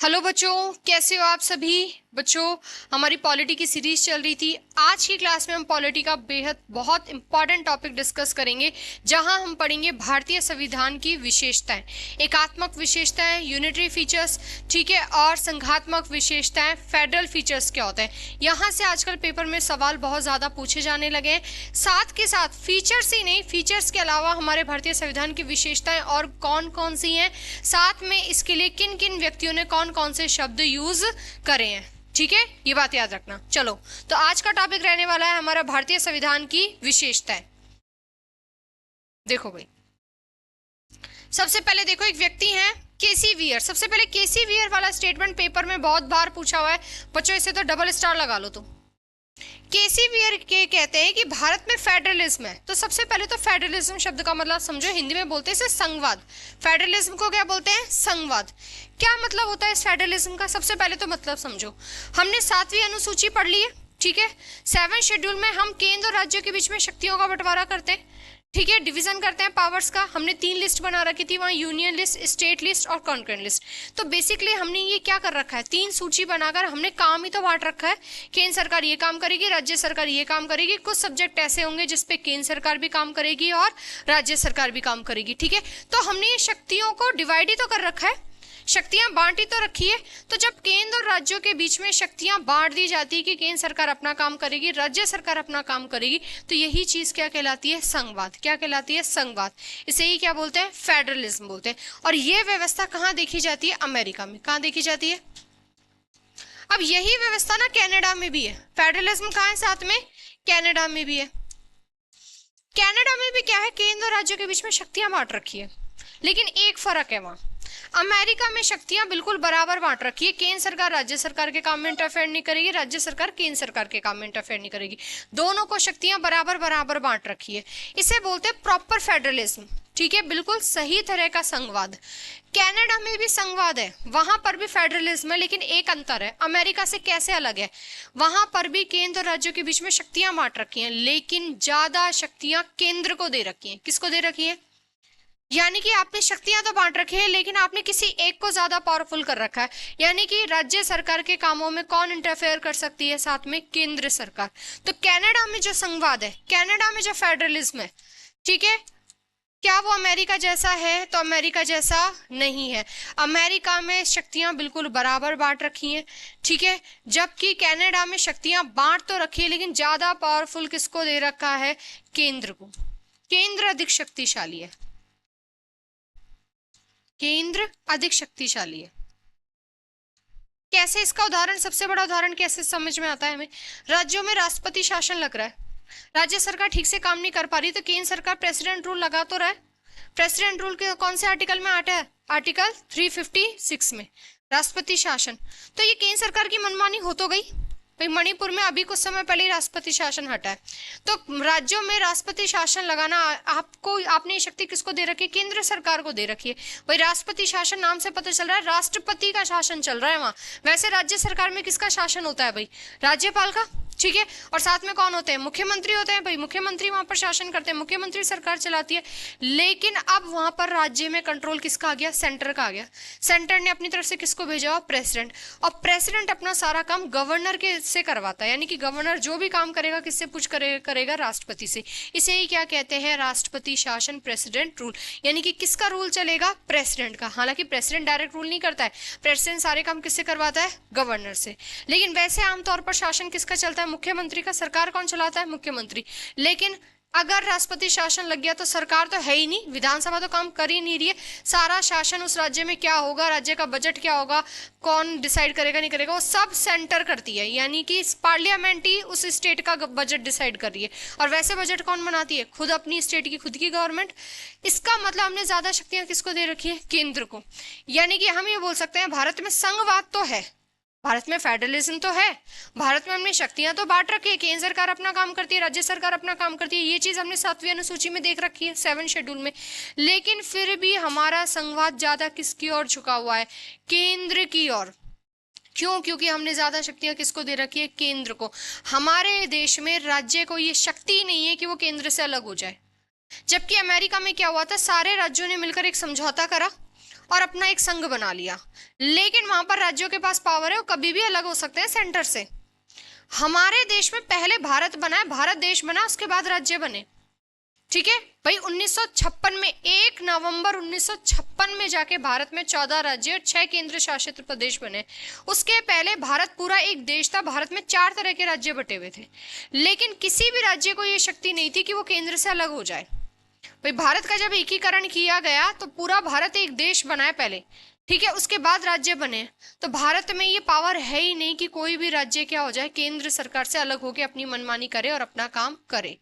Hello बच्चों, कैसे हो आप सभी बच्चों। हमारी पॉलिटी की सीरीज चल रही थी। आज की क्लास में हम पॉलिटी का बेहद बहुत इंपॉर्टेंट टॉपिक डिस्कस करेंगे, जहां हम पढ़ेंगे भारतीय संविधान की विशेषताएं, एकात्मक विशेषताएं, यूनिटरी फीचर्स, ठीक है, और संघात्मक विशेषताएं, फेडरल फीचर्स क्या होते हैं। यहाँ से आजकल पेपर में सवाल बहुत ज्यादा पूछे जाने लगे हैं। साथ के साथ फीचर्स ही नहीं, फीचर्स के अलावा हमारे भारतीय संविधान की विशेषताएं और कौन कौन सी हैं, साथ में इसके लिए किन किन व्यक्तियों ने कौन कौन से शब्द यूज करे हैं, ठीक है, ये बात याद रखना। चलो, तो आज का टॉपिक रहने वाला है हमारा भारतीय संविधान की विशेषताएं। देखो भाई, सबसे पहले देखो, एक व्यक्ति हैं केसी वियर। सबसे पहले केसी वियर वाला स्टेटमेंट पेपर में बहुत बार पूछा हुआ है बच्चों, इसे तो डबल स्टार लगा लो। तो केसी वियर के कहते हैं कि भारत में फेडरलिज्म है। तो सबसे पहले तो फेडरलिज्म शब्द का मतलब समझो, हिंदी में बोलते हैं इसे संघवाद। फेडरलिज्म को क्या बोलते हैं? संघवाद। क्या मतलब होता है इस फेडरलिज्म का? सबसे पहले तो मतलब समझो। हमने 7वीं अनुसूची पढ़ ली है, ठीक है। 7 शेड्यूल में हम केंद्र और राज्यों के बीच में शक्तियों का बंटवारा करते हैं, ठीक है, डिवीजन करते हैं पावर्स का। हमने 3 लिस्ट बना रखी थी वहां, यूनियन लिस्ट, स्टेट लिस्ट और कॉन्करेंट लिस्ट। तो बेसिकली हमने ये क्या कर रखा है, 3 सूची बनाकर हमने काम ही तो बांट रखा है। केंद्र सरकार ये काम करेगी, राज्य सरकार ये काम करेगी। कुछ सब्जेक्ट ऐसे होंगे जिसपे केंद्र सरकार भी काम करेगी और राज्य सरकार भी काम करेगी, ठीक है। तो हमने ये शक्तियों को डिवाइड ही तो कर रखा है, शक्तियां बांटी तो रखी है। तो जब केंद्र और राज्यों के बीच में शक्तियां बांट दी जाती है कि केंद्र सरकार अपना काम करेगी, राज्य सरकार अपना काम करेगी, तो यही चीज क्या कहलाती है? संघवाद। क्या कहलाती है? संघवाद। इसे ही क्या बोलते हैं? फेडरलिज्म बोलते हैं। और यह व्यवस्था कहां देखी जाती है? अमेरिका में। कहां देखी जाती है? अब यही व्यवस्था ना कनाडा में भी है। फेडरलिज्म कहां है? साथ में कनाडा में भी है। कनाडा में भी क्या है? केंद्र और राज्यों के बीच में शक्तियां बांट रखी है, लेकिन एक फर्क है, वहां अमेरिका में शक्तियां बिल्कुल बराबर बांट रखी है। केंद्र सरकार राज्य सरकार के काम में इंटरफेयर नहीं करेगी, राज्य सरकार केंद्र सरकार के काम में इंटरफेयर नहीं करेगी। दोनों को शक्तियां बराबर बराबर बांट रखी है। इसे बोलते हैं प्रॉपर फेडरलिज्म, ठीक है, बिल्कुल सही तरह का संघवाद। कनाडा में भी संघवाद है, वहां पर भी फेडरलिज्म है, लेकिन एक अंतर है, अमेरिका से कैसे अलग है। वहां पर भी केंद्र और राज्यों के बीच में शक्तियां बांट रखी हैं, लेकिन ज्यादा शक्तियां केंद्र को दे रखी हैं। किसको दे रखी है? यानी कि आपने शक्तियां तो बांट रखी है, लेकिन आपने किसी एक को ज्यादा पावरफुल कर रखा है। यानी कि राज्य सरकार के कामों में कौन इंटरफेयर कर सकती है? साथ में केंद्र सरकार। तो कनाडा में जो संघवाद है, कनाडा में जो फेडरलिज्म है, ठीक है, क्या वो अमेरिका जैसा है? तो अमेरिका जैसा नहीं है। अमेरिका में शक्तियां बिल्कुल बराबर बांट रखी हैं, ठीक है, जबकि कनाडा में शक्तियां बांट तो रखी है, लेकिन ज्यादा पावरफुल किसको दे रखा है? केंद्र को। केंद्र अधिक शक्तिशाली है, केंद्र अधिक शक्तिशाली है। कैसे? इसका उदाहरण, सबसे बड़ा उदाहरण कैसे समझ में आता है हमें? राज्यों में राष्ट्रपति शासन लग रहा है, राज्य सरकार ठीक से काम नहीं कर पा रही, तो केंद्र सरकार प्रेसिडेंट रूल लगा तो रहा है। प्रेसिडेंट रूल के कौन से आर्टिकल में आता है? आर्टिकल 356 में, राष्ट्रपति शासन। तो ये केंद्र सरकार की मनमानी हो तो गई भाई। मणिपुर में अभी कुछ समय पहले राष्ट्रपति शासन हटा है, तो राज्यों में राष्ट्रपति शासन लगाना आपको, आपने ये शक्ति किसको दे रखी है? केंद्र सरकार को दे रखी है भाई। राष्ट्रपति शासन नाम से पता चल रहा है राष्ट्रपति का शासन चल रहा है वहां। वैसे राज्य सरकार में किसका शासन होता है भाई? राज्यपाल का, ठीक है। और साथ में कौन होते हैं? मुख्यमंत्री होते हैं भाई। मुख्यमंत्री वहां पर शासन करते हैं, मुख्यमंत्री सरकार चलाती है। लेकिन अब वहां पर राज्य में कंट्रोल किसका आ गया? सेंटर का आ गया। सेंटर ने अपनी तरफ से किसको भेजा? प्रेसिडेंट। और प्रेसिडेंट अपना सारा काम गवर्नर के से करवाता है, यानी कि गवर्नर जो भी काम करेगा किससे पूछ करेगा? राष्ट्रपति से। इसे ही क्या कहते हैं? राष्ट्रपति शासन, प्रेसिडेंट रूल। यानी कि किसका रूल चलेगा? प्रेसिडेंट का। हालांकि प्रेसिडेंट डायरेक्ट रूल नहीं करता है, प्रेसिडेंट सारे काम किससे करवाता है? गवर्नर से। लेकिन वैसे आमतौर पर शासन किसका चलता है? मुख्यमंत्री का। सरकार कौन चलाता है? मुख्यमंत्री। लेकिन अगर राष्ट्रपति शासन लग गया तो सरकार तो है ही नहीं, विधानसभा तो काम कर ही नहीं रही है। सारा शासन उस राज्य में क्या होगा, राज्य का बजट क्या होगा, कौन डिसाइड करेगा नहीं करेगा, वो सब सेंटर करती है। यानी कि पार्लियामेंट ही उस स्टेट का बजट डिसाइड कर रही है। और वैसे बजट कौन बनाती है? खुद अपनी स्टेट की खुद की गवर्नमेंट। इसका मतलब हमने ज्यादा शक्तियां किसको दे रखी है? केंद्र को। यानी कि हम ये बोल सकते हैं भारत में संघवाद तो है, भारत में फेडरलिज्म तो है, भारत में हमने शक्तियां तो बांट रखी है, केंद्र सरकार अपना काम करती है, राज्य सरकार अपना काम करती है, ये चीज हमने 7वीं अनुसूची में देख रखी है, 7 शेड्यूल में। लेकिन फिर भी हमारा संघवाद ज्यादा किसकी ओर झुका हुआ है? केंद्र की ओर। क्यों? क्योंकि हमने ज्यादा शक्तियां किसको दे रखी है? केंद्र को। हमारे देश में राज्य को ये शक्ति नहीं है कि वो केंद्र से अलग हो जाए। जबकि अमेरिका में क्या हुआ था? सारे राज्यों ने मिलकर एक समझौता करा और अपना एक संघ बना लिया, लेकिन वहां पर राज्यों के पास पावर है, वो कभी भी अलग हो सकते हैं सेंटर से। हमारे देश में पहले भारत बना है, भारत देश बना, उसके बाद राज्य बने। ठीक है भाई, 1956 में 1 नवंबर 1956 में जाके भारत में 14 राज्य और 6 केंद्र शासित प्रदेश बने। उसके पहले भारत पूरा एक देश था, भारत में 4 तरह के राज्य बटे हुए थे, लेकिन किसी भी राज्य को यह शक्ति नहीं थी कि वो केंद्र से अलग हो जाए। भाई भारत का जब एकीकरण किया गया तो पूरा भारत एक देश बना है पहले, ठीक है, उसके बाद राज्य बने। तो भारत में ये पावर है ही नहीं कि कोई भी राज्य क्या हो जाए, केंद्र सरकार से अलग होकर अपनी मनमानी करे और अपना काम करे।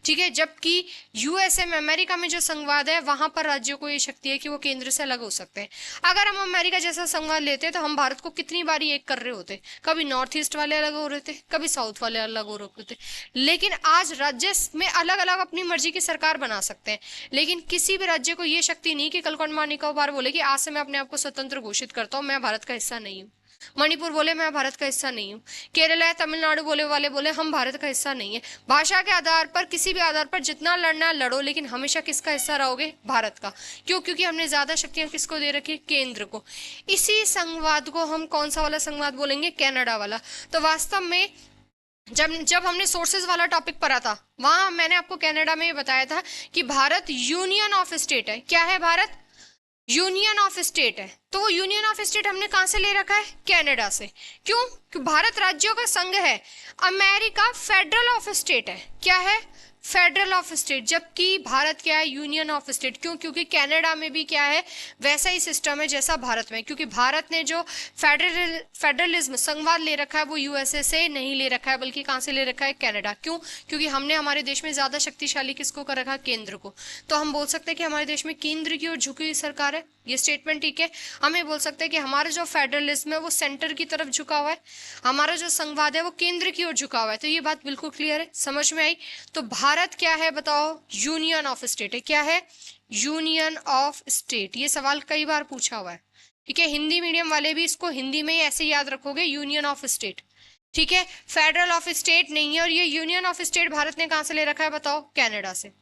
ठीक है, जबकि यूएसए में, अमेरिका में जो संघवाद है, वहां पर राज्यों को ये शक्ति है कि वो केंद्र से अलग हो सकते हैं। अगर हम अमेरिका जैसा संघवाद लेते तो हम भारत को कितनी बारी एक कर रहे होते, कभी नॉर्थ ईस्ट वाले अलग हो रहे थे, कभी साउथ वाले अलग हो रहे थे। लेकिन आज राज्य में अलग अलग अपनी मर्जी की सरकार बना सकते हैं, लेकिन किसी भी राज्य को ये शक्ति नहीं कि कल को अंडमान निकोबार बोले कि आज से मैं अपने आप को स्वतंत्र घोषित करता हूं, मैं भारत का हिस्सा नहीं हूं। मणिपुर बोले मैं भारत का हिस्सा नहीं हूं। केरला, तमिलनाडु बोले हम भारत का हिस्सा नहीं है। भाषा के आधार पर, किसी भी आधार पर जितना लड़ना लड़ो, लेकिन हमेशा किसका हिस्सा रहोगे? भारत का। क्यों? क्योंकि हमने ज्यादा शक्तियां किसको दे रखी? केंद्र को। इसी संघवाद को हम कौन सा वाला संघवाद बोलेंगे? कनाडा वाला। तो वास्तव में जब हमने सोर्सेज वाला टॉपिक पढ़ा था, वहां मैंने आपको कनाडा में बताया था कि भारत यूनियन ऑफ स्टेट है। क्या है? भारत यूनियन ऑफ स्टेट है। तो वो यूनियन ऑफ स्टेट हमने कहां से ले रखा है? कनाडा से। क्यों? क्योंकि भारत राज्यों का संघ है। अमेरिका फेडरल ऑफ स्टेट है। क्या है? Federal of state. जबकि भारत क्या है? Union of state. क्यों? क्योंकि कनाडा में भी क्या है? वैसा ही सिस्टम है जैसा भारत में। क्योंकि भारत ने जो फेडरलिज्म संघवाद ले रखा है वो यूएसए से नहीं ले रखा है, बल्कि कहां से ले रखा है? कनाडा। क्यों? क्योंकि हमने हमारे देश में ज्यादा शक्तिशाली किसको कर रखा? केंद्र को। तो हम बोल सकते हैं कि हमारे देश में केंद्र की ओर झुकी हुई सरकार है। ये स्टेटमेंट ठीक है। हम ये बोल सकते हैं कि हमारा जो फेडरलिज्म है वो सेंटर की तरफ झुका हुआ है, हमारा जो संघवाद है वो केंद्र की ओर झुका हुआ है। तो ये बात बिल्कुल क्लियर है, समझ में आई? तो भारत क्या है बताओ? यूनियन ऑफ स्टेट है। क्या है? Union of state. ये सवाल कई बार पूछा हुआ है, ठीक है। हिंदी मीडियम वाले भी इसको हिंदी में ही ऐसे याद रखोगे, यूनियन ऑफ स्टेट, ठीक है। फेडरल ऑफ स्टेट नहीं है। और ये यूनियन ऑफ स्टेट भारत ने कहां से ले रखा है बताओ? कनाडा से,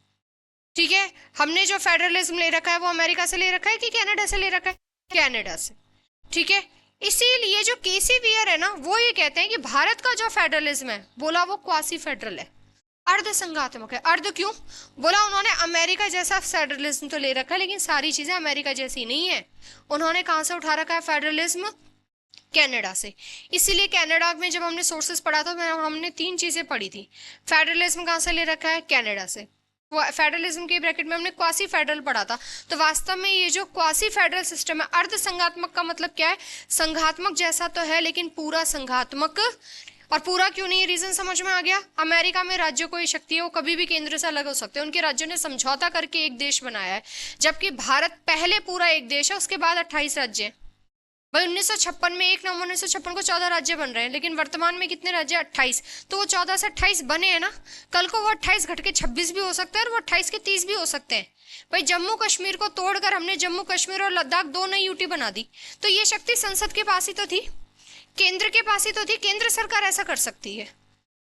ठीक है। हमने जो फेडरलिज्म ले रखा है वो अमेरिका से ले रखा है कि कनाडा से ले रखा है? कनाडा से, ठीक है। इसीलिए जो केसी वियर है ना, वो ये कहते हैं कि भारत का जो फेडरलिज्म है, बोला वो क्वासी फेडरल है, अर्ध संघात्मक है। अर्ध क्यों? बोला उन्होंने अमेरिका जैसा फेडरलिज्म तो ले रखा है, लेकिन सारी चीजें अमेरिका जैसी नहीं है। उन्होंने कहां से उठा रखा है फेडरलिज्म? कनाडा से। इसीलिए कनाडा में जब हमने सोर्सेस पढ़ा था, हमने 3 चीजें पढ़ी थी। फेडरलिज्म कहां से ले रखा है? कनाडा से। फेडरलिज्म के ब्रैकेट में हमने क्वासी फेडरल पढ़ा था। तो वास्तव में ये जो क्वासी फेडरल सिस्टम है, अर्ध संघात्मक का मतलब क्या है? संघात्मक जैसा तो है, लेकिन पूरा संघात्मक। और पूरा क्यों नहीं? रीजन समझ में आ गया। अमेरिका में राज्यों को ये शक्ति है, वो कभी भी केंद्र से अलग हो सकते हैं। उनके राज्यों ने समझौता करके एक देश बनाया है, जबकि भारत पहले पूरा एक देश है, उसके बाद 28 राज्य है। भाई 1956 में 1 नवंबर 1956 को 14 राज्य बन रहे हैं, लेकिन वर्तमान में कितने राज्य? 28। तो वो 14 से 28 बने हैं ना, कल को वो 28 घट के 26 भी हो सकते हैं और वो 28 के 30 भी हो सकते हैं। भाई जम्मू कश्मीर को तोड़कर हमने जम्मू कश्मीर और लद्दाख 2 नई यूटी बना दी। तो ये शक्ति संसद के पास ही तो थी, केंद्र के पास ही तो थी। केंद्र सरकार ऐसा कर सकती है,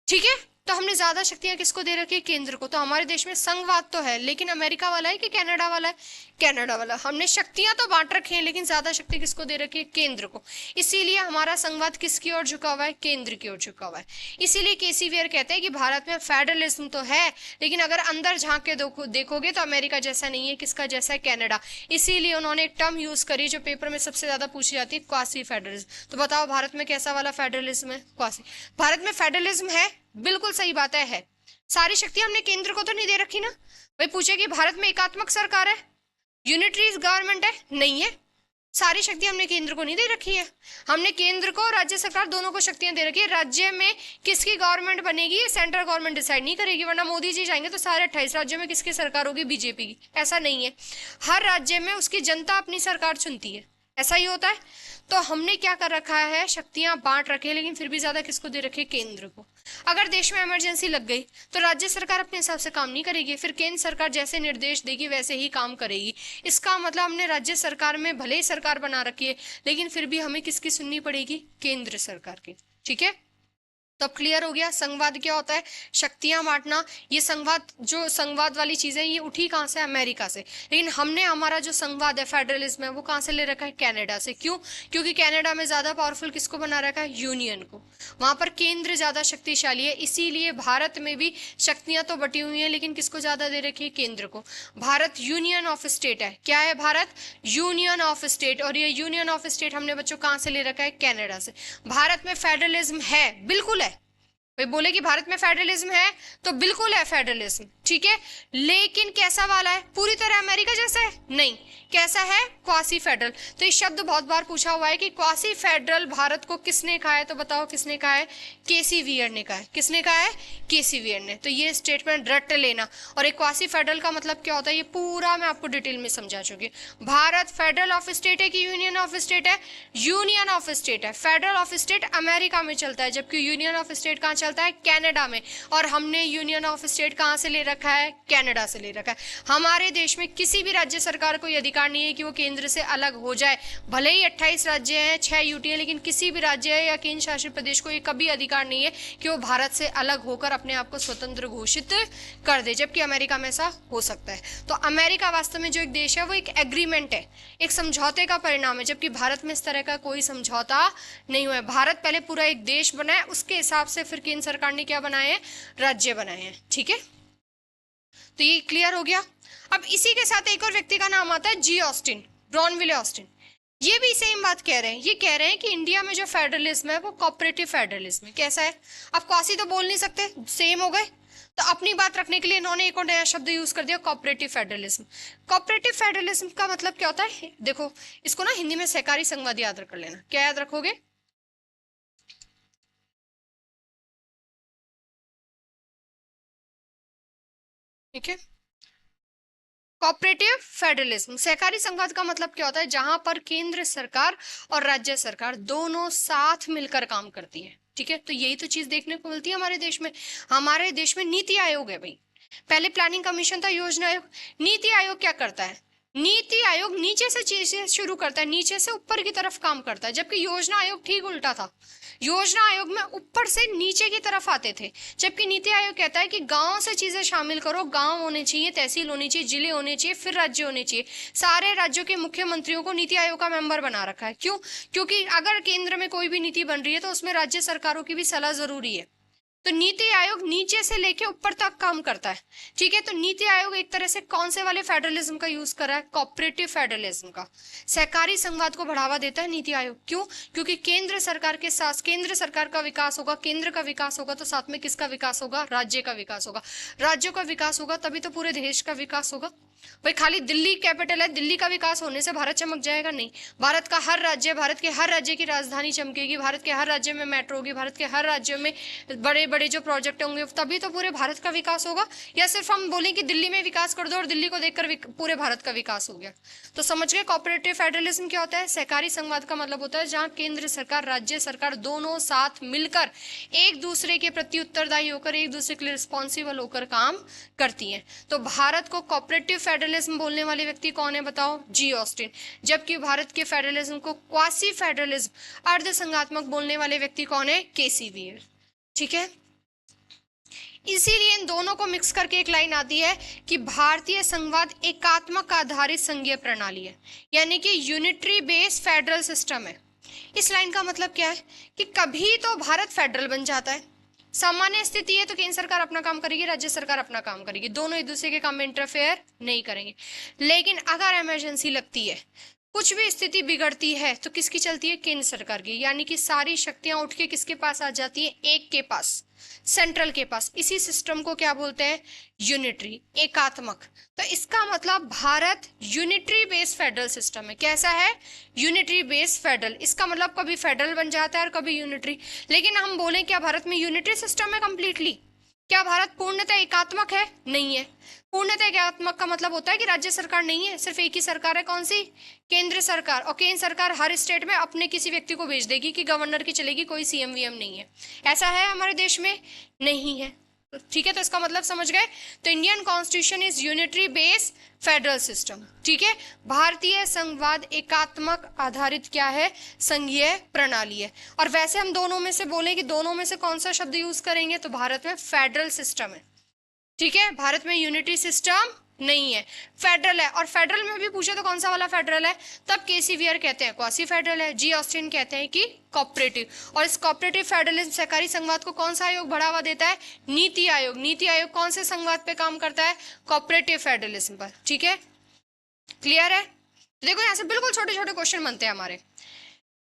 ठीक है। तो हमने ज्यादा शक्तियां किसको दे रखी है? केंद्र को। तो हमारे देश में संघवाद तो है, लेकिन अमेरिका वाला है कि कनाडा वाला है? कनाडा वाला। हमने शक्तियां तो बांट रखी हैं, लेकिन ज्यादा शक्ति किसको दे रखी है? केंद्र को। इसीलिए हमारा संघवाद किसकी ओर झुका हुआ है? केंद्र की ओर झुका हुआ है। इसीलिए केसी वियर कहते हैं कि भारत में फेडरलिज्म तो है, लेकिन अगर अंदर झांक के देखोगे तो अमेरिका जैसा नहीं है। किसका जैसा है? कनाडा। इसीलिए उन्होंने एक टर्म यूज करी जो पेपर में सबसे ज्यादा पूछी जाती है, क्वासी फेडरलिज्म। तो बताओ भारत में कैसा वाला फेडरलिज्म है? क्वासी। भारत में फेडरलिज्म है, बिल्कुल सही बात है। सारी शक्ति हमने केंद्र को तो नहीं दे रखी ना। भाई पूछे कि भारत में एकात्मक सरकार है, यूनिटरी गवर्नमेंट है? नहीं है। सारी शक्ति हमने केंद्र को नहीं दे रखी है। हमने केंद्र को, राज्य सरकार दोनों को शक्तियां दे रखी है। राज्य में किसकी गवर्नमेंट बनेगी ये सेंट्रल गवर्नमेंट डिसाइड नहीं करेगी, वरना मोदी जी जाएंगे तो सारे 28 राज्यों में किसकी सरकार होगी? बीजेपी की। ऐसा नहीं है। हर राज्य में उसकी जनता अपनी सरकार चुनती है, ऐसा ही होता है। तो हमने क्या कर रखा है? शक्तियां बांट रखी है, लेकिन फिर भी ज्यादा किसको दे रखी है? केंद्र को। अगर देश में इमरजेंसी लग गई तो राज्य सरकार अपने हिसाब से काम नहीं करेगी, फिर केंद्र सरकार जैसे निर्देश देगी वैसे ही काम करेगी। इसका मतलब हमने राज्य सरकार में भले ही सरकार बना रखी है, लेकिन फिर भी हमें किसकी सुननी पड़ेगी? केंद्र सरकार की, ठीक है। तो अब क्लियर हो गया संघवाद क्या होता है, शक्तियां बांटना। ये संघवाद, जो संघवाद वाली चीजें, ये उठी कहाँ से, अमेरिका से। लेकिन हमने हमारा जो संघवाद है, फेडरलिज्म है, वो कहाँ से ले रखा है, कनाडा से। क्यों? क्योंकि कनाडा में ज्यादा पावरफुल किसको बना रखा है, यूनियन को। वहां पर केंद्र ज्यादा शक्तिशाली है, इसीलिए भारत में भी शक्तियां तो बटी हुई हैं, लेकिन किसको ज्यादा दे रखी है, केंद्र को। भारत यूनियन ऑफ स्टेट है। क्या है भारत? Union of state. और ये यूनियन ऑफ स्टेट हमने बच्चों कहाँ से ले रखा है, कनाडा से। भारत में फेडरलिज्म है, बिल्कुल है। भाई बोले कि भारत में फेडरलिज्म है, तो बिल्कुल है फेडरलिज्म, ठीक है। लेकिन कैसा वाला है, पूरी तरह अमेरिका जैसा है? नहीं। कैसा है, क्वासी फेडरल। तो ये शब्द बहुत बार पूछा हुआ है कि क्वासी फेडरल भारत को किसने कहा है, तो बताओ किसने कहा है, केसी वियर ने कहा है। किसने कहा है, केसी वियर ने। तो ये स्टेटमेंट रट लेना। और एक क्वासी फेडरल का मतलब क्या होता है, ये पूरा मैं आपको डिटेल में समझा चुकी। भारत फेडरल ऑफ स्टेट है कि यूनियन ऑफ स्टेट है? यूनियन ऑफ स्टेट है। फेडरल ऑफ स्टेट अमेरिका में चलता है, जबकि यूनियन ऑफ स्टेट कहाँ चलता है, कनाडा में। और हमने यूनियन ऑफ स्टेट कहाँ से ले रखा है, कनाडा से ले रखा है। हमारे देश में किसी भी राज्य सरकार को यह अधिकार नहीं है कि वो केंद्र से अलग हो जाए। भले ही 28 राज्य हैं, 6 यूटी है, लेकिन किसी भी राज्य या केंद्र शासित प्रदेश को ये कभी अधिकार नहीं है कि वो भारत से अलग होकर अपने आप को स्वतंत्र घोषित कर दे, जबकि अमेरिका में ऐसा हो सकता है। तो अमेरिका वास्तव में जो एक देश है, वो एक एग्रीमेंट है, एक समझौते का परिणाम है, जबकि भारत में इस तरह का कोई समझौता नहीं हुआ है। भारत पहले पूरा एक देश बना है, उसके हिसाब से फिर केंद्र सरकार ने क्या बनाए हैं, राज्य बनाए हैं, ठीक है। तो ये क्लियर हो गया। अब इसी के साथ एक और व्यक्ति का नाम आता है जी ऑस्टिन, ब्रॉनविले ऑस्टिन। ये भी सेम बात कह रहे हैं। ये कह रहे हैं कि इंडिया में जो फेडरलिज्म है वो कोऑपरेटिव फेडरलिज्म है। कैसा है? अब क्वासी तो बोल नहीं सकते, सेम हो गए, तो अपनी बात रखने के लिए इन्होंने एक और नया शब्द यूज कर दिया, कोऑपरेटिव फेडरलिज्म। कोऑपरेटिव फेडरलिज्म का मतलब क्या होता है, देखो इसको ना हिंदी में सहकारी संघवाद याद कर लेना। क्या याद रखोगे? ठीक है, कोऑपरेटिव फेडरलिज्म, सहकारी संघवाद का मतलब क्या होता है, जहां पर केंद्र सरकार और राज्य सरकार दोनों साथ मिलकर काम करती है, ठीक है। तो यही तो चीज देखने को मिलती है हमारे देश में। हमारे देश में नीति आयोग है भाई, पहले प्लानिंग कमीशन था, योजना आयोग। नीति आयोग क्या करता है, नीति आयोग नीचे से चीजें शुरू करता है, नीचे से ऊपर की तरफ काम करता है, जबकि योजना आयोग ठीक उल्टा था। योजना आयोग में ऊपर से नीचे की तरफ आते थे, जबकि नीति आयोग कहता है कि गांव से चीजें शामिल करो, गांव होने चाहिए, तहसील होनी चाहिए, जिले होने चाहिए, फिर राज्य होने चाहिए। सारे राज्यों के मुख्यमंत्रियों को नीति आयोग का मेंबर बना रखा है। क्यों? क्योंकि अगर केंद्र में कोई भी नीति बन रही है तो उसमें राज्य सरकारों की भी सलाह जरूरी है। तो नीति आयोग नीचे से लेके ऊपर तक काम करता है, ठीक है। तो नीति आयोग एक तरह से कौन से वाले फेडरलिज्म का यूज कर रहा है, कोऑपरेटिव फेडरलिज्म का। सहकारी संघवाद को बढ़ावा देता है नीति आयोग। क्यों? क्योंकि केंद्र सरकार के साथ, केंद्र सरकार का विकास होगा, केंद्र का विकास होगा तो साथ में किसका विकास होगा, राज्य का विकास होगा। राज्यों का विकास होगा तभी तो पूरे देश का विकास होगा। भाई खाली दिल्ली कैपिटल है, दिल्ली का विकास होने से भारत चमक जाएगा? नहीं। भारत का हर राज्य, भारत के हर राज्य की राजधानी चमकेगी, भारत के हर राज्य में मेट्रो होगी, भारत के हर राज्य में बड़े बड़े जो प्रोजेक्ट होंगे, तभी तो पूरे भारत का विकास होगा। या सिर्फ हम बोलें कि दिल्ली में विकास कर दो और दिल्ली को देखकर पूरे भारत का विकास हो गया? तो समझ गए कोऑपरेटिव फेडरलिज्म क्या होता है। सहकारी संघवाद का मतलब होता है जहां केंद्र सरकार, राज्य सरकार दोनों साथ मिलकर एक दूसरे के प्रति उत्तरदायी होकर, एक दूसरे के लिए रिस्पॉन्सिबल होकर काम करती है। तो भारत को कोऑपरेटिव फेडरलिज्म बोलने वाले व्यक्ति कौन है, बताओ, जी ऑस्टिन। जबकि भारत के फेडरलिज्म को क्वासी फेडरलिज्म, अर्ध संघात्मक बोलने वाले व्यक्ति कौन है, केसी वियर, ठीक है। इसीलिए इन दोनों को मिक्स करके एक लाइन आती है कि भारतीय संघवाद एकात्मक आधारित संघीय प्रणाली है, यानी कि यूनिटरी बेस फेडरल सिस्टम है। इस लाइन का मतलब क्या है कि कभी तो भारत फेडरल बन जाता है, सामान्य स्थिति है तो केंद्र सरकार अपना काम करेगी, राज्य सरकार अपना काम करेगी, दोनों एक दूसरे के काम में इंटरफेयर नहीं करेंगे। लेकिन अगर इमरजेंसी लगती है, कुछ भी स्थिति बिगड़ती है, तो किसकी चलती है, केंद्र सरकार की। यानी कि सारी शक्तियां उठ के किसके पास आ जाती है, एक के पास, सेंट्रल के पास। इसी सिस्टम को क्या बोलते हैं, यूनिटरी, एकात्मक। तो इसका मतलब Bharat unitary base federal system है। कैसा है, यूनिटरी बेस फेडरल। इसका मतलब कभी फेडरल बन जाता है और कभी यूनिटरी। लेकिन हम बोलें क्या भारत में यूनिटरी सिस्टम है कंप्लीटली? क्या भारत पूर्णतः एकात्मक है? नहीं है। पूर्णतः एकात्मक का मतलब होता है कि राज्य सरकार नहीं है, सिर्फ एक ही सरकार है। कौन सी, केंद्र सरकार। और केंद्र सरकार हर स्टेट में अपने किसी व्यक्ति को भेज देगी कि गवर्नर की चलेगी, कोई सीएम वीएम नहीं है। ऐसा है हमारे देश में? नहीं है। ठीक है, तो इसका मतलब समझ गए। तो Indian constitution is unitary base federal system. ठीक है, भारतीय संघवाद एकात्मक आधारित क्या है, संघीय प्रणाली है। और वैसे हम दोनों में से बोले कि दोनों में से कौन सा शब्द यूज करेंगे, तो भारत में फेडरल सिस्टम है। ठीक है, भारत में यूनिटी सिस्टम नहीं है, फेडरल है। और फेडरल में भी पूछे तो कौन सा वाला फेडरल है, तब केसी वियर कहते हैं क्वासी फेडरल है, जी ऑस्टिन कहते हैं कि कोऑपरेटिव। और इस कोऑपरेटिव फेडरलिज्म सहकारी संघवाद को कौन सा आयोग बढ़ावा देता है, नीति आयोग। नीति आयोग कौन से संघवाद पे काम करता है, कोऑपरेटिव फेडरलिज्म पर। ठीक है, क्लियर है। देखो यहां से बिल्कुल छोटे छोटे क्वेश्चन बनते हैं हमारे।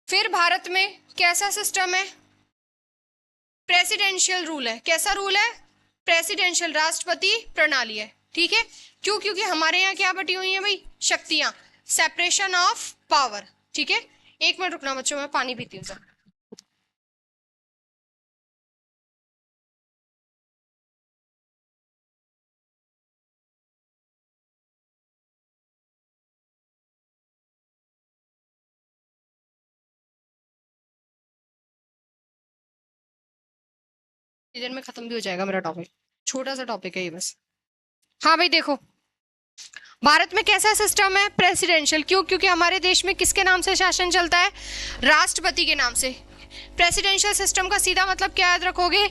फिर भारत में कैसा सिस्टम है, प्रेसिडेंशियल रूल है। कैसा रूल है, प्रेसिडेंशियल, राष्ट्रपति प्रणाली है। ठीक है, क्यों, क्योंकि हमारे यहाँ क्या बटी हुई है भाई, शक्तियां, सेपरेशन ऑफ पावर। ठीक है, एक मिनट रुकना बच्चों, मैं पानी पीती हूँ। देर में खत्म भी हो जाएगा मेरा टॉपिक, छोटा सा टॉपिक है ये बस। हाँ भाई देखो, भारत में कैसा सिस्टम है, प्रेसिडेंशियल। क्यों, क्योंकि हमारे देश में किसके नाम से शासन चलता है, राष्ट्रपति के नाम से। प्रेसिडेंशियल सिस्टम का सीधा मतलब क्या याद रखोगे,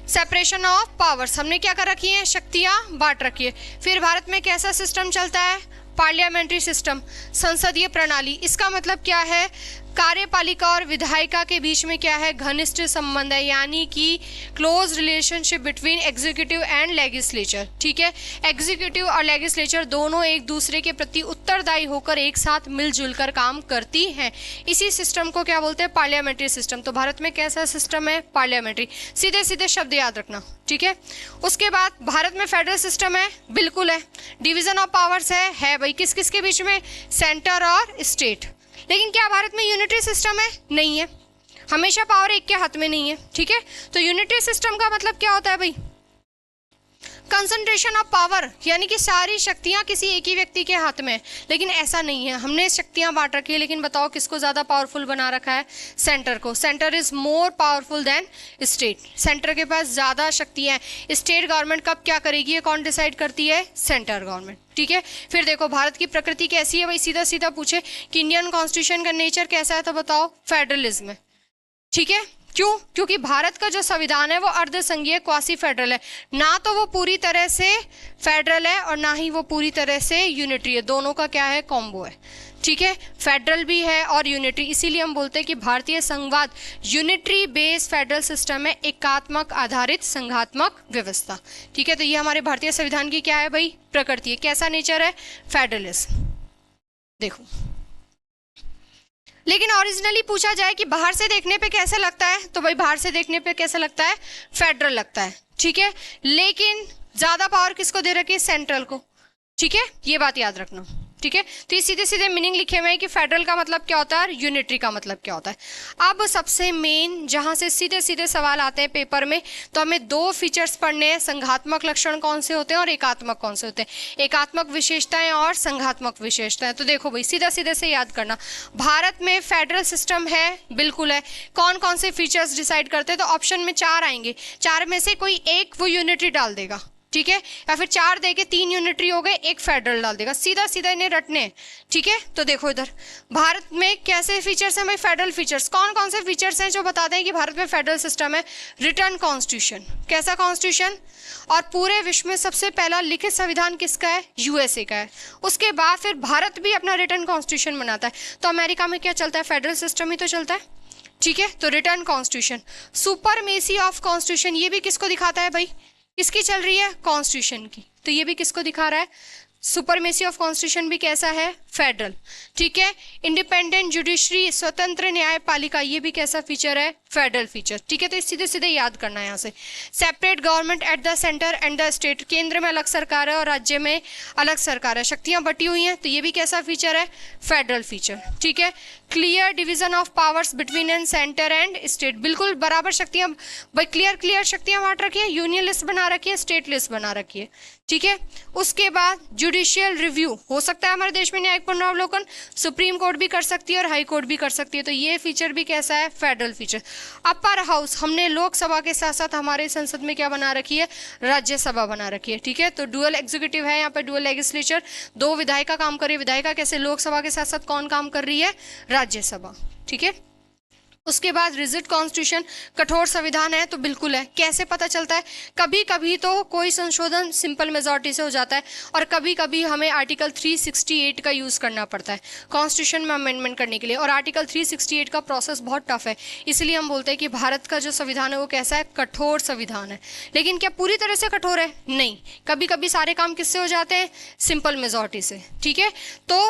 सेपरेशन ऑफ पावर्स। हमने क्या कर रखी है, शक्तियां बांट रखी है। फिर भारत में कैसा सिस्टम चलता है, पार्लियामेंट्री सिस्टम, संसदीय प्रणाली। इसका मतलब क्या है, कार्यपालिका और विधायिका के बीच में क्या है, घनिष्ठ संबंध है, यानी कि close relationship between executive and legislature. ठीक है, एग्जीक्यूटिव और लेजिस्लेचर दोनों एक दूसरे के प्रति उत्तरदायी होकर एक साथ मिलजुल कर काम करती हैं। इसी सिस्टम को क्या बोलते हैं, पार्लियामेंट्री सिस्टम। तो भारत में कैसा सिस्टम है, पार्लियामेंट्री। सीधे सीधे शब्द याद रखना। ठीक है, उसके बाद भारत में फेडरल सिस्टम है, बिल्कुल है। डिवीजन ऑफ पावर्स है भाई, किस किस के बीच में, सेंटर और स्टेट। लेकिन क्या भारत में यूनिटरी सिस्टम है, नहीं है, हमेशा पावर एक के हाथ में नहीं है। ठीक है, तो यूनिटरी सिस्टम का मतलब क्या होता है भाई, कंसंट्रेशन ऑफ पावर, यानी कि सारी शक्तियां किसी एक ही व्यक्ति के हाथ में है। लेकिन ऐसा नहीं है, हमने शक्तियां बांट रखी है, लेकिन बताओ किसको ज्यादा पावरफुल बना रखा है, सेंटर को। Centre is more powerful than state, centre के पास ज्यादा शक्तियां हैं। स्टेट गवर्नमेंट कब क्या करेगी, ये कौन डिसाइड करती है, सेंटर गवर्नमेंट। ठीक है, फिर देखो भारत की प्रकृति कैसी है भाई, सीधा सीधा पूछे कि इंडियन कॉन्स्टिट्यूशन का नेचर कैसा है, तो बताओ फेडरलिज्म है। ठीक है, क्यों, क्योंकि भारत का जो संविधान है वो अर्ध संघीय क्वासी फेडरल है, ना तो वो पूरी तरह से फेडरल है और ना ही वो पूरी तरह से यूनिटरी है, दोनों का क्या है, कॉम्बो है। ठीक है, फेडरल भी है और यूनिटरी, इसीलिए हम बोलते हैं कि भारतीय संघवाद यूनिटरी बेस फेडरल सिस्टम है, एकात्मक आधारित संघात्मक व्यवस्था। ठीक है, तो ये हमारे भारतीय संविधान की क्या है भाई, प्रकृति है। कैसा नेचर है, फेडरलिज्म। देखो, लेकिन ओरिजिनली पूछा जाए कि बाहर से देखने पे कैसा लगता है, तो भाई बाहर से देखने पे कैसा लगता है, फेडरल लगता है। ठीक है, लेकिन ज्यादा पावर किसको दे रखी है, सेंट्रल को। ठीक है, ये बात याद रखना। ठीक है, तो ये सीधे सीधे मीनिंग लिखे हुए हैं कि फेडरल का मतलब क्या होता है और यूनिटरी का मतलब क्या होता है। अब सबसे मेन जहां से सीधे सीधे सवाल आते हैं पेपर में, तो हमें दो फीचर्स पढ़ने हैं, संघात्मक लक्षण कौन से होते हैं और एकात्मक कौन से होते हैं, एकात्मक विशेषताएं और संघात्मक विशेषताएं। तो देखो भाई सीधा सीधे से याद करना, भारत में फेडरल सिस्टम है, बिल्कुल है। कौन कौन से फीचर्स डिसाइड करते हैं, तो ऑप्शन में 4 आएंगे, 4 में से कोई एक वो यूनिटरी डाल देगा। ठीक है, या फिर 4 देके 3 यूनिटरी हो गए, 1 फेडरल डाल देगा, सीधा सीधा इन्हें रटने। ठीक है, तो देखो इधर भारत में कैसे फीचर्स हैं भाई, फेडरल फीचर्स। कौन कौन से फीचर्स हैं जो बताते हैं कि भारत में फेडरल सिस्टम है, रिटर्न कॉन्स्टिट्यूशन। कैसा कॉन्स्टिट्यूशन, और पूरे विश्व में सबसे पहला लिखित संविधान किसका है, यूएसए का है। उसके बाद फिर भारत भी अपना रिटर्न कॉन्स्टिट्यूशन बनाता है। तो अमेरिका में क्या चलता है, फेडरल सिस्टम ही तो चलता है। ठीक है, तो return constitution, supremacy of constitution, ये भी किसको दिखाता है भाई, किसकी चल रही है, कॉन्स्टिट्यूशन की। तो ये भी किसको दिखा रहा है, सुपरमेसी ऑफ कॉन्स्टिट्यूशन भी कैसा है, फेडरल। ठीक है, इंडिपेंडेंट जुडिशरी, स्वतंत्र न्यायपालिका, ये भी कैसा फीचर है, फेडरल फीचर। ठीक है, तो सीधे सीधे याद करना है यहाँ से। Separate government at the centre and the state, केंद्र में अलग सरकार है और राज्य में अलग सरकार है, शक्तियां बटी हुई हैं, तो ये भी कैसा फीचर है, फेडरल फीचर। ठीक है, clear division of powers between and centre and state, बिल्कुल बराबर शक्तियां भाई, क्लियर शक्तियां बांट रखी है, यूनियन लिस्ट बना रखी है, स्टेट लिस्ट बना रखी है। ठीक है, उसके बाद जुडिशियल रिव्यू हो सकता है हमारे देश में, न्यायिक पुनरावलोकन सुप्रीम कोर्ट भी कर सकती है और हाई कोर्ट भी कर सकती है, तो ये फीचर भी कैसा है, फेडरल फीचर। अपर हाउस हमने लोकसभा के साथ साथ हमारे संसद में क्या बना रखी है, राज्यसभा बना रखी है, ठीक है। तो डुअल एग्जीक्यूटिव है यहाँ पे, डुअल लेजिस्लेचर, दो विधायिका काम कर रही है। विधायिका कैसे, लोकसभा के साथ साथ कौन काम कर रही है, राज्यसभा, ठीक है। उसके बाद रिजिड कॉन्स्टिट्यूशन, कठोर संविधान है, तो बिल्कुल है। कैसे पता चलता है, कभी कभी तो कोई संशोधन सिंपल मेजॉरिटी से हो जाता है और कभी कभी हमें आर्टिकल 368 का यूज करना पड़ता है कॉन्स्टिट्यूशन में अमेंडमेंट करने के लिए, और आर्टिकल 368 का प्रोसेस बहुत टफ है। इसलिए हम बोलते हैं कि भारत का जो संविधान है वो कैसा है, कठोर संविधान है। लेकिन क्या पूरी तरह से कठोर है, नहीं, कभी कभी सारे काम किससे हो जाते हैं, सिंपल मेजॉरिटी से, ठीक है। तो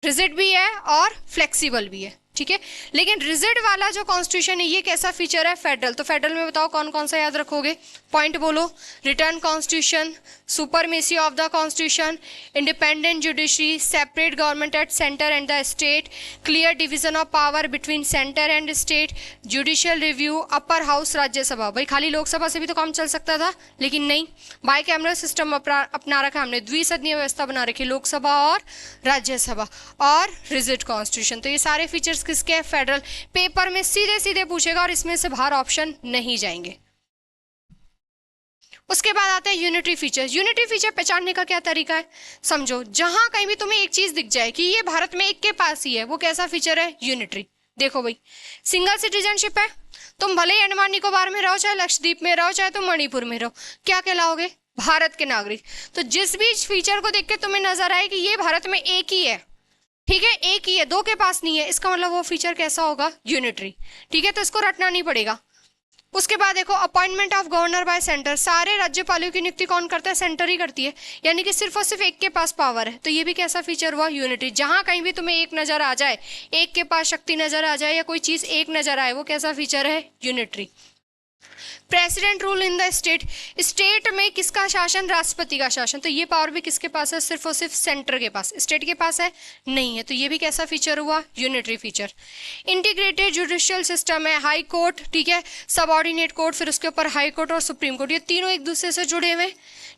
रिजिड भी है और फ्लेक्सिबल भी है, ठीक है। लेकिन रिजिड वाला जो कॉन्स्टिट्यूशन है ये कैसा फीचर है, फेडरल। तो फेडरल में बताओ कौन कौन सा याद रखोगे, पॉइंट बोलो, return constitution, supremacy of the constitution, independent judiciary, separate government at centre and the state, clear division of power between centre and state, judicial review, upper house, Rajya Sabha. भाई खाली लोकसभा से भी तो काम चल सकता था, लेकिन नहीं, बाई कैमरा सिस्टम अपना रखा हमने, द्विसदनीय व्यवस्था बना रखी, लोकसभा और राज्यसभा, और रिजिड कॉन्स्टिट्यूशन। तो ये सारे फीचर्स किसके हैं, फेडरल। पेपर में सीधे सीधे पूछेगा और इसमें से बाहर ऑप्शन नहीं जाएंगे। उसके बाद आता है यूनिटरी फीचर। यूनिटरी फीचर पहचानने का क्या तरीका है, समझो, जहां कहीं भी तुम्हें एक चीज दिख जाए कि ये भारत में एक के पास ही है, वो कैसा फीचर है, यूनिटरी। देखो भाई, सिंगल सिटीजनशिप है, तुम भले ही अंडमान निकोबार में रहो, चाहे लक्षद्वीप में रहो, चाहे तुम मणिपुर में रहो, क्या कहलाओगे, भारत के नागरिक। तो जिस भी फीचर को देख के तुम्हें नजर आए कि ये भारत में एक ही है, ठीक है, एक ही है, दो के पास नहीं है, इसका मतलब वो फीचर कैसा होगा, यूनिटरी, ठीक है। तो इसको रटना नहीं पड़ेगा। उसके बाद देखो, appointment of governor bye centre, सारे राज्यपालों की नियुक्ति कौन करता है, सेंटर ही करती है, यानी कि सिर्फ और सिर्फ एक के पास पावर है। तो ये भी कैसा फीचर हुआ, यूनिटरी। जहां कहीं भी तुम्हें एक नजर आ जाए, एक के पास शक्ति नजर आ जाए या कोई चीज एक नजर आए, वो कैसा फीचर है, unitary. President rule in the state, state में किसका शासन, राष्ट्रपति का शासन। तो ये पावर भी किसके पास है, सिर्फ और सिर्फ सेंटर के पास, स्टेट के पास है नहीं है। तो ये भी कैसा फीचर हुआ, unitary feature. Integrated judicial system है, हाई कोर्ट, ठीक है, सबऑर्डिनेट कोर्ट, फिर उसके ऊपर हाई कोर्ट और सुप्रीम कोर्ट, ये तीनों एक दूसरे से जुड़े हुए,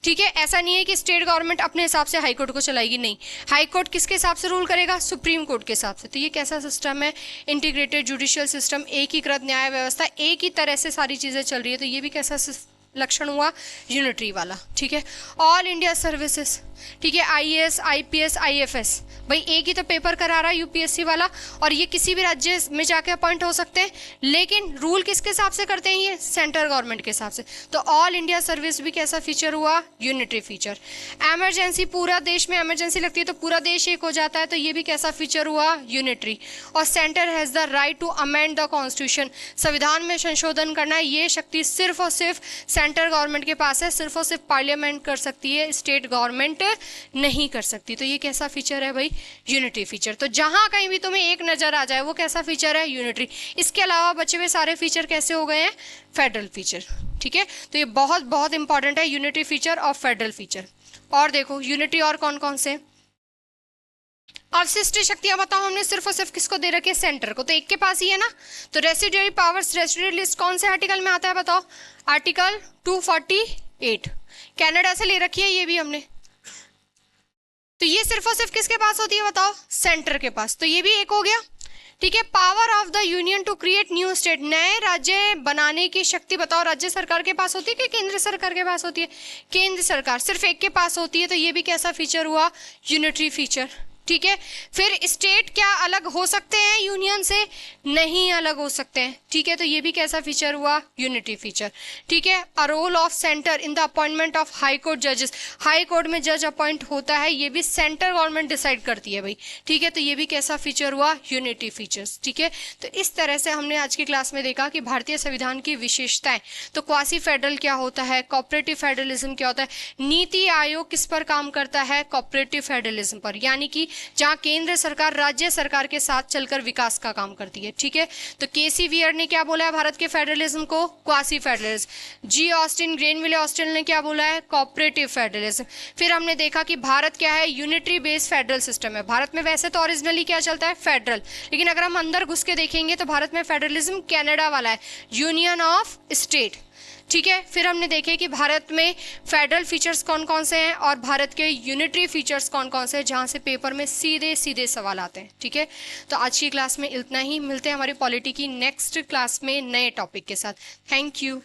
ठीक है। ऐसा नहीं है कि स्टेट गवर्नमेंट अपने हिसाब से हाई कोर्ट को चलाएगी, नहीं, हाई कोर्ट किसके हिसाब से रूल करेगा, सुप्रीम कोर्ट के हिसाब से। तो ये कैसा सिस्टम है, इंटीग्रेटेड जुडिशियल सिस्टम, एकीकृत न्याय व्यवस्था, एक ही तरह से सारी चीजें चल रही है। तो ये भी कैसा लक्षण हुआ, यूनिटरी वाला, ठीक है। ऑल इंडिया सर्विसेज, ठीक है, आईएएस, आईपीएस, आईएफएस, भाई एक ही तो पेपर करा रहा है यूपीएससी वाला, और ये किसी भी राज्य में जाके अपॉइंट हो सकते हैं, लेकिन रूल किसके हिसाब से करते हैं, ये सेंट्रल गवर्नमेंट के हिसाब से। तो ऑल इंडिया सर्विस भी कैसा फीचर हुआ, यूनिटरी फीचर। इमरजेंसी, पूरा देश में इमरजेंसी लगती है तो पूरा देश एक हो जाता है, तो ये भी कैसा फीचर हुआ, यूनिटरी। और centre has the right to amend the constitution, संविधान में संशोधन करना, ये शक्ति सिर्फ और सिर्फ सेंट्रल गवर्नमेंट के पास है, सिर्फ और सिर्फ पार्लियामेंट कर सकती है, स्टेट गवर्नमेंट नहीं कर सकती। तो ये कैसा फीचर है भाई, यूनिटरी फीचर। तो जहां कहीं भी तुम्हें एक नजर आ जाए वो कैसा फीचर है, यूनिटरी। इसके अलावा बचे हुए सारे फीचर कैसे हो गए हैं, फेडरल फीचर, ठीक है। तो ये बहुत बहुत इंपॉर्टेंट है, यूनिटरी फीचर और फेडरल फीचर। और देखो यूनिटरी और कौन कौन से, अवशिष्ट शक्तियां बताओ, हमने सिर्फ और सिर्फ किसको दे रखी है, सेंटर को, तो एक के पास ही है ना। तो रेसिडुअरी पावर्स, रेसिडुअरी लिस्ट कौन से आर्टिकल में आता है बताओ, आर्टिकल 248, कनाडा से ले रखी है ये भी हमने। तो ये सिर्फ और सिर्फ किसके पास होती है बताओ, सेंटर के पास। तो ये भी एक हो गया, ठीक है। Power of the union to create new state, नए राज्य बनाने की शक्ति बताओ, राज्य सरकार के पास होती है कि केंद्र सरकार के पास होती है, केंद्र सरकार, सिर्फ एक के पास होती है। तो ये भी कैसा फीचर हुआ, यूनिटरी फीचर, ठीक है। फिर स्टेट क्या अलग हो सकते हैं यूनियन से, नहीं अलग हो सकते हैं, ठीक है। तो ये भी कैसा फीचर हुआ, यूनिटी फीचर, ठीक है। A role of centre in the appointment of high court जजेस, हाई कोर्ट में जज अपॉइंट होता है, ये भी सेंट्रल गवर्नमेंट डिसाइड करती है भाई, ठीक है। तो ये भी कैसा फीचर हुआ, यूनिटी फीचर्स, ठीक है। तो इस तरह से हमने आज की क्लास में देखा कि भारतीय संविधान की विशेषताएं। तो क्वासी फेडरल क्या होता है, कॉपरेटिव फेडरलिज्म क्या होता है, नीति आयोग किस पर काम करता है, कॉपरेटिव फेडरलिज्म पर, यानी कि जहां केंद्र सरकार राज्य सरकार के साथ चलकर विकास का काम करती है, ठीक है। तो केसी वियर ने क्या बोला है भारत के फेडरलिज्म को, क्वासी फेडरलिज्म। जी ऑस्टिन, ग्रेनविले ऑस्टिन ने क्या बोला है, कॉपरेटिव फेडरलिज्म। फिर हमने देखा कि भारत क्या है, यूनिटरी बेस्ड फेडरल सिस्टम है। भारत में वैसे तो ओरिजिनली क्या चलता है, फेडरल, लेकिन अगर हम अंदर घुस के देखेंगे तो भारत में फेडरलिज्म कनाडा वाला है, यूनियन ऑफ स्टेट, ठीक है, फिर हमने देखे कि भारत में फेडरल फीचर्स कौन कौन से हैं और भारत के यूनिटरी फीचर्स कौन कौन से हैं, जहाँ से पेपर में सीधे सीधे सवाल आते हैं। ठीक है, तो आज की क्लास में इतना ही, मिलते हैं हमारी पॉलिटी की नेक्स्ट क्लास में नए टॉपिक के साथ। Thank you.